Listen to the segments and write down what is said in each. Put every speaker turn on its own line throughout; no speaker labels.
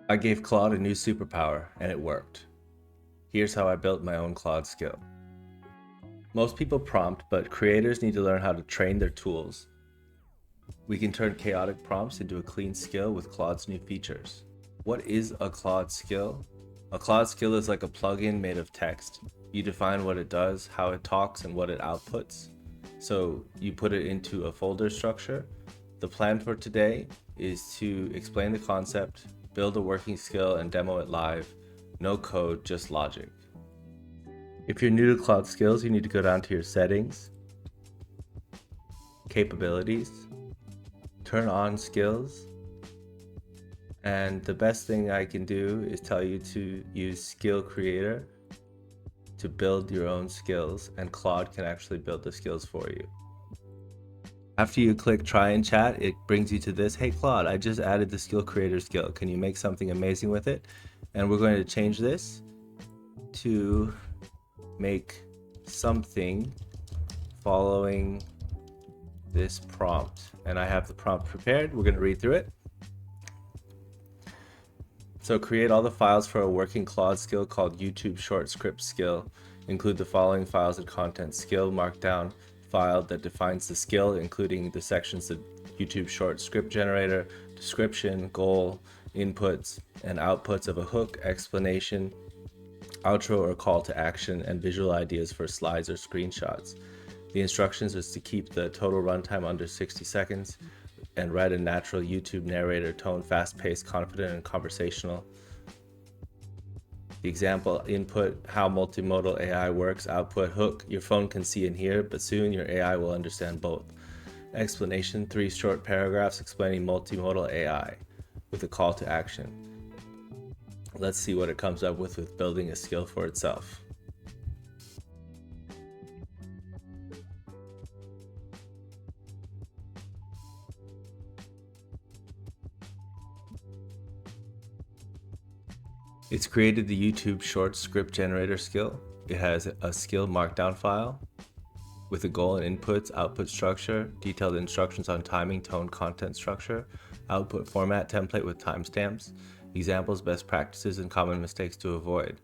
I gave Claude a new superpower, and it worked. Here's how I built my own Claude skill. Most people prompt, but creators need to learn how to train their tools. We can turn chaotic prompts into a clean skill with Claude's new features. What is a Claude skill? A Claude skill is like a plugin made of text. You define what it does, how it talks, and what it outputs. So you put it into a folder structure. The plan for today is to explain the concept, build a working skill, and demo it live. No code, just logic. If you're new to Claude Skills, you need to go down to your settings, capabilities, turn on skills, and the best thing I can do is tell you to use Skill Creator to build your own skills, and Claude can actually build the skills for you. After you click try and chat, it brings you to this, hey Claude, I just added the Skill Creator skill. Can you make something amazing with it? And we're going to change this to make something following this prompt. And I have the prompt prepared. We're going to read through it. So create all the files for a working Claude skill called YouTube short script skill. Include the following files and content: skill markdown file that defines the skill, including the sections that YouTube short script generator, description, goal, inputs, and outputs of a hook, explanation, outro or call to action, and visual ideas for slides or screenshots. The instructions is to keep the total runtime under 60 seconds and write a natural YouTube narrator tone, fast-paced, confident, and conversational. The example: input, how multimodal AI works; output, hook, your phone can see and hear, but soon your AI will understand both. Explanation, 3 short paragraphs explaining multimodal AI with a call to action. Let's see what it comes up with building a skill for itself. It's created the YouTube short script generator skill. It has a skill markdown file with a goal and inputs, output structure, detailed instructions on timing, tone, content structure, output format template with timestamps, examples, best practices, and common mistakes to avoid,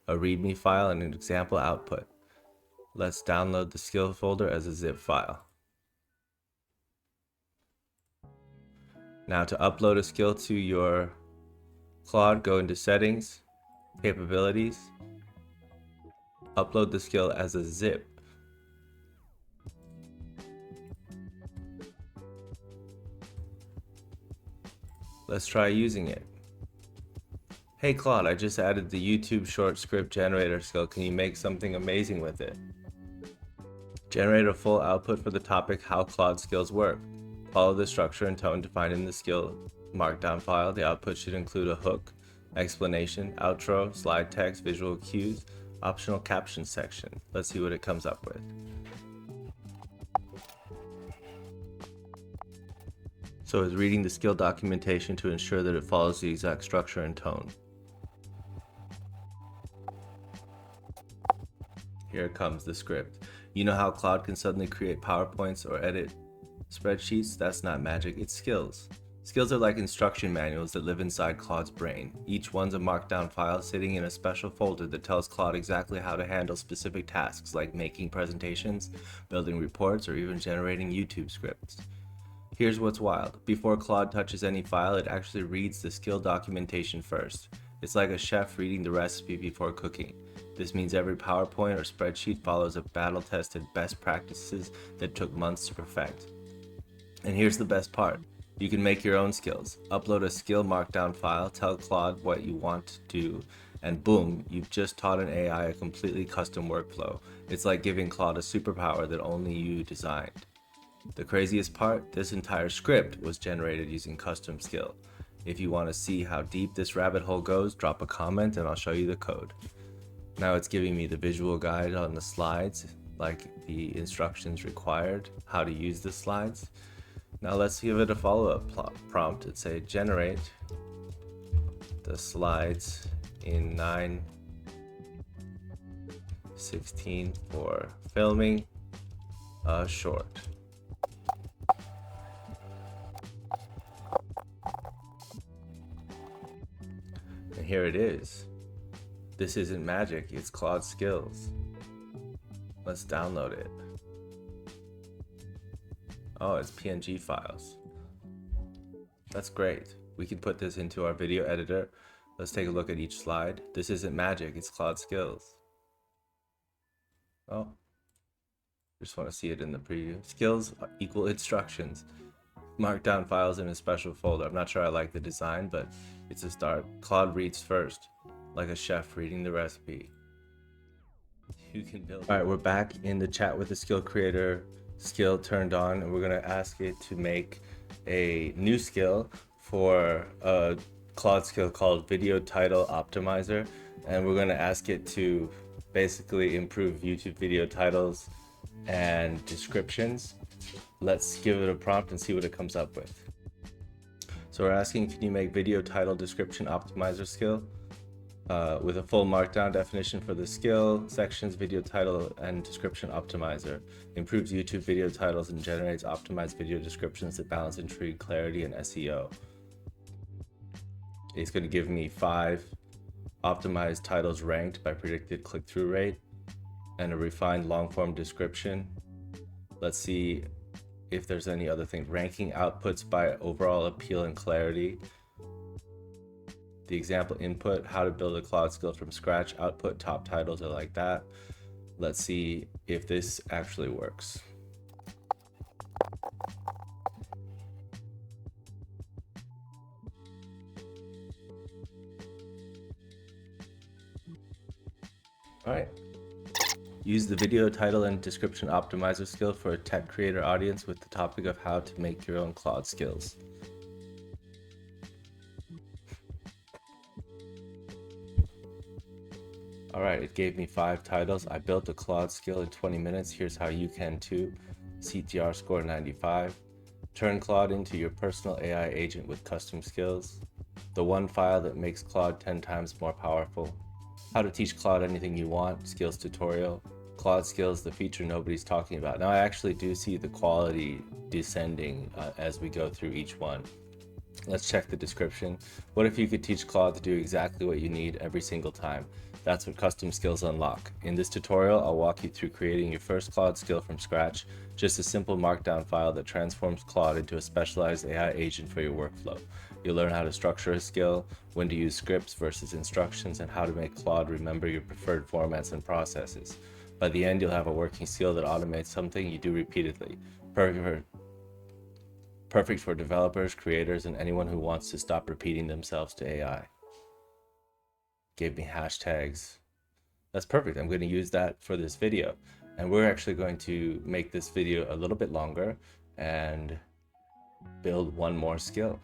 a README file, and an example output. Let's download the skill folder as a zip file. Now to upload a skill to your Claude, go into settings, capabilities, upload the skill as a zip. Let's try using it. Hey Claude, I just added the YouTube short script generator skill. Can you make something amazing with it? Generate a full output for the topic how Claude skills work. Follow the structure and tone defined in the skill markdown file. The output should include a hook, explanation, outro, slide text, visual cues, optional caption section. Let's see what it comes up with. So it's reading the skill documentation to ensure that it follows the exact structure and tone. Here comes the script. You know how Claude can suddenly create PowerPoints or edit spreadsheets? That's not magic, it's skills. Skills are like instruction manuals that live inside Claude's brain. Each one's a markdown file sitting in a special folder that tells Claude exactly how to handle specific tasks like making presentations, building reports, or even generating YouTube scripts. Here's what's wild. Before Claude touches any file, it actually reads the skill documentation first. It's like a chef reading the recipe before cooking. This means every PowerPoint or spreadsheet follows a battle-tested best practices that took months to perfect. And here's the best part. You can make your own skills. Upload a skill markdown file, tell Claude what you want to do, and boom, you've just taught an AI a completely custom workflow. It's like giving Claude a superpower that only you designed. The craziest part, this entire script was generated using custom skill. If you want to see how deep this rabbit hole goes, drop a comment and I'll show you the code. Now it's giving me the visual guide on the slides, like the instructions required, how to use the slides. Now let's give it a follow-up prompt and say generate the slides in 9:16 for filming a short. here it is. This isn't magic, it's Claude Skills. Let's download it. Oh, it's PNG files. That's great. We can put this into our video editor. Let's take a look at each slide. This isn't magic, it's Claude Skills. Oh, just want to see it in the preview. Skills equal instructions. Markdown files in a special folder. I'm not sure I like the design, but it's a start. Claude reads first, like a chef reading the recipe. You can build. All right, we're back in the chat with the skill creator skill turned on, and we're gonna ask it to make a new skill for a Claude skill called Video Title Optimizer, and we're gonna ask it to basically improve YouTube video titles and descriptions. Let's give it a prompt and see what it comes up with. So we're asking, can you make video title description optimizer skill with a full markdown definition for the skill, sections, video title, and description optimizer. Improves YouTube video titles and generates optimized video descriptions that balance intrigue, clarity, and SEO. It's going to give me 5 optimized titles ranked by predicted click-through rate and a refined long-form description. Let's see if there's any other thing. Ranking outputs by overall appeal and clarity. The example input, how to build a Claude skill from scratch. Output, top titles are like that. Let's see if this actually works. All right. Use the video title and description optimizer skill for a tech creator audience with the topic of how to make your own Claude skills. All right, it gave me 5 titles. I built a Claude skill in 20 minutes. Here's how you can too. CTR score 95. Turn Claude into your personal AI agent with custom skills. The one file that makes Claude 10 times more powerful. How to teach Claude anything you want, skills tutorial. Claude skills, the feature nobody's talking about. Now I actually do see the quality descending as we go through each one. Let's check the description. What if you could teach Claude to do exactly what you need every single time? That's what custom skills unlock. In this tutorial, I'll walk you through creating your first Claude skill from scratch, just a simple markdown file that transforms Claude into a specialized AI agent for your workflow. You'll learn how to structure a skill, when to use scripts versus instructions, and how to make Claude remember your preferred formats and processes. By the end, you'll have a working skill that automates something you do repeatedly. Perfect for developers, creators, and anyone who wants to stop repeating themselves to AI. Gave me hashtags. That's perfect. I'm going to use that for this video. And we're actually going to make this video a little bit longer and build one more skill.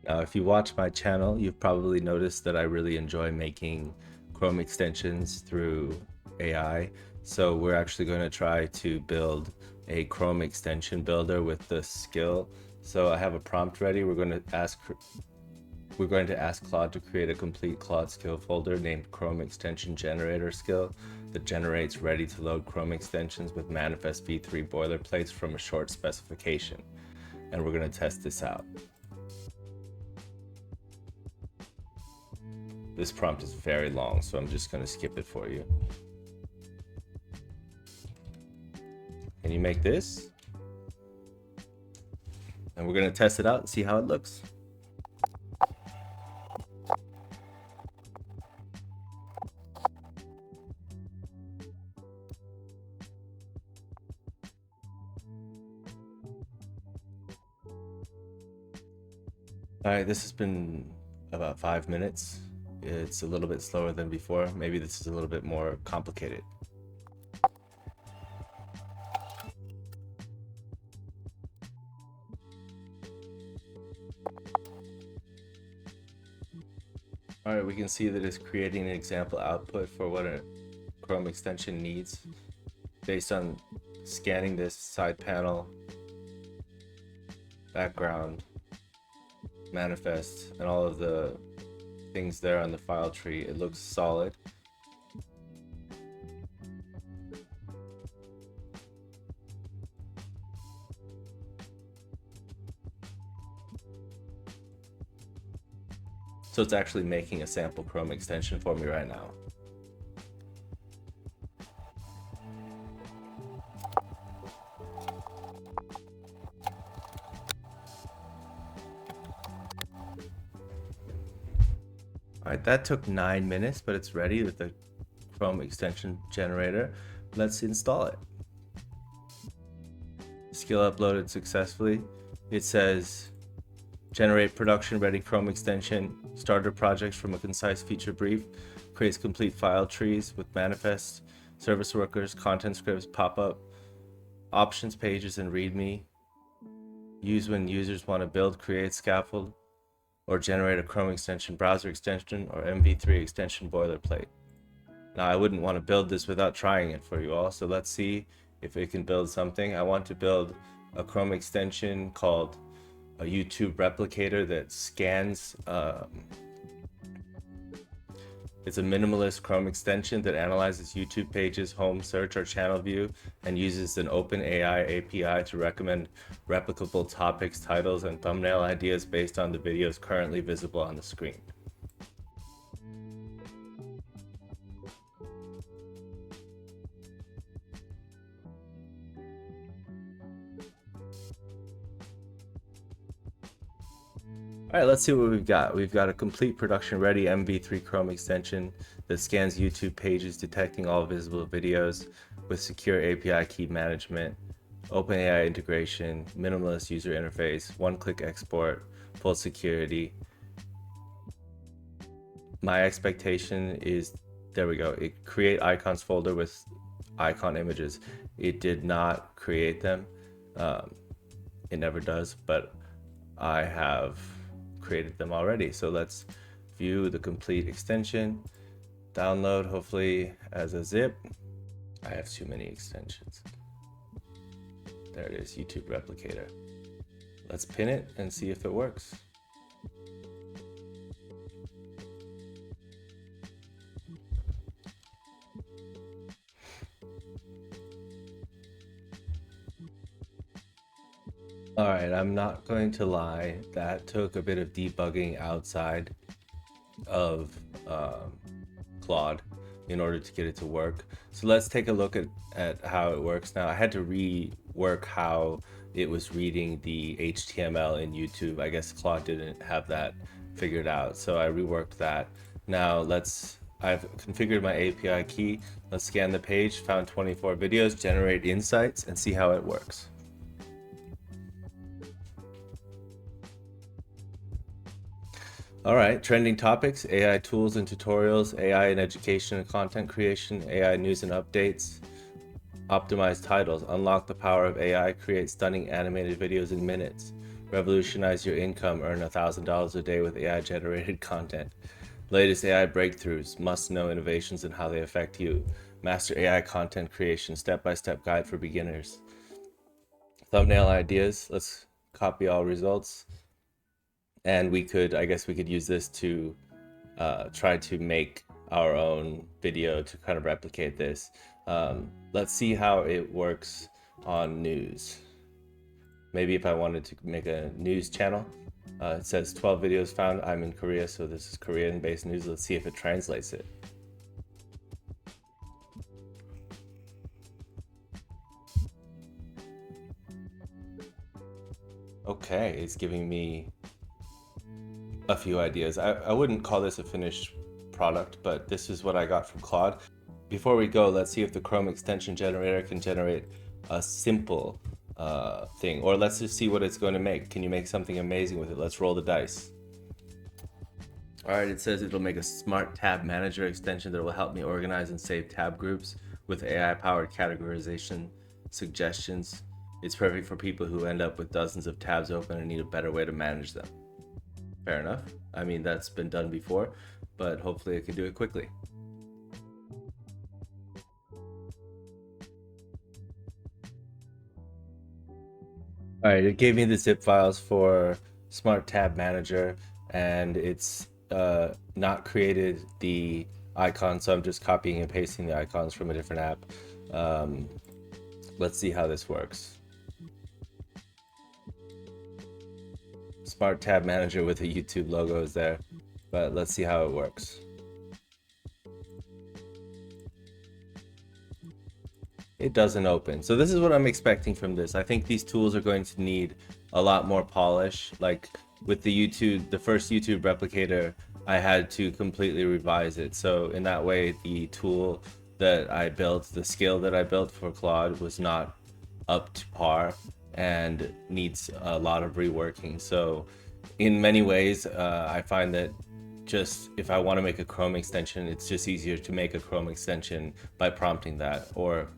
Now, if you watch my channel, you've probably noticed that I really enjoy making Chrome extensions through AI. So we're actually going to try to build a Chrome extension builder with this skill. So I have a prompt ready. We're going to ask Claude to create a complete Claude skill folder named Chrome extension generator skill that generates ready to load Chrome extensions with manifest v3 boilerplates from a short specification. And we're going to test this out. This prompt is very long, so I'm just going to skip it for you. Can you make this? And we're going to test it out and see how it looks. All right, this has been about 5 minutes. It's a little bit slower than before. Maybe this is a little bit more complicated. All right, we can see that it's creating an example output for what a Chrome extension needs based on scanning this side panel, background, manifest, and all of the things there on the file tree. It looks solid. So it's actually making a sample Chrome extension for me right now. Alright, that took 9 minutes, but it's ready with the Chrome extension generator. Let's install it. Skill uploaded successfully. It says generate production ready Chrome extension, starter projects from a concise feature brief, creates complete file trees with manifest, service workers, content scripts, pop-up, options pages, and readme. Use when users want to build, create, scaffold, or generate a Chrome extension, browser extension, or MV3 extension boilerplate. Now I wouldn't want to build this without trying it for you all, so let's see if it can build something. I want to build a Chrome extension called a YouTube Replicator that scans. It's a minimalist Chrome extension that analyzes YouTube pages, home, search, or channel view, and uses an OpenAI API to recommend replicable topics, titles, and thumbnail ideas based on the videos currently visible on the screen. All right, let's see what we've got. We've got a complete production-ready MV3 Chrome extension that scans YouTube pages, detecting all visible videos with secure API key management, OpenAI integration, minimalist user interface, one-click export, full security. My expectation is, there we go, it create icons folder with icon images. It did not create them. It never does, but I have created them already. So let's view the complete extension, download hopefully as a zip. I have too many extensions. There it is, YouTube Replicator. Let's pin it and see if it works. All right, I'm not going to lie, that took a bit of debugging outside of Claude in order to get it to work. So let's take a look at how it works now. I had to rework how it was reading the HTML in YouTube. I guess Claude didn't have that figured out, so I reworked that. Now I've configured my API key. Let's scan the page, found 24 videos, generate insights, and see how it works. All right, trending topics, AI tools and tutorials, AI in education and content creation, AI news and updates, optimized titles, unlock the power of AI, create stunning animated videos in minutes, revolutionize your income, earn $1,000 a day with AI generated content, latest AI breakthroughs, must know innovations and how they affect you, master AI content creation, step-by-step guide for beginners, thumbnail ideas, let's copy all results. And I guess we could use this to try to make our own video to kind of replicate this. Let's see how it works on news. Maybe if I wanted to make a news channel, it says 12 videos found. I'm in Korea, so this is Korean-based news. Let's see if it translates it. Okay, it's giving me a few ideas. I wouldn't call this a finished product, but this is what I got from Claude. Before we go, let's see if the Chrome extension generator can generate a simple thing, or let's just see what it's going to make. Can you make something amazing with it? Let's roll the dice. All right, it says it'll make a smart tab manager extension that will help me organize and save tab groups with AI powered categorization suggestions. It's perfect for people who end up with dozens of tabs open and need a better way to manage them. Fair enough. I mean, that's been done before, but hopefully it can do it quickly. All right, it gave me the zip files for Smart Tab Manager, and it's not created the icon, so I'm just copying and pasting the icons from a different app. Let's see how this works. Smart Tab Manager with a YouTube logo is there. but let's see how it works. It doesn't open. So this is what I'm expecting from this. I think these tools are going to need a lot more polish. Like with the first YouTube replicator, I had to completely revise it. So in that way, the tool that I built, the skill that I built for Claude was not up to par and needs a lot of reworking. So in many ways, I find that just if I want to make a Chrome extension, it's just easier to make a Chrome extension by prompting that. Or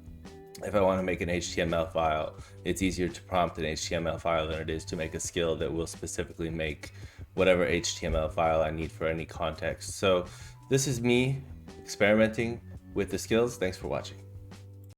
if I want to make an HTML file, it's easier to prompt an HTML file than it is to make a skill that will specifically make whatever HTML file I need for any context. So this is me experimenting with the skills. Thanks for watching.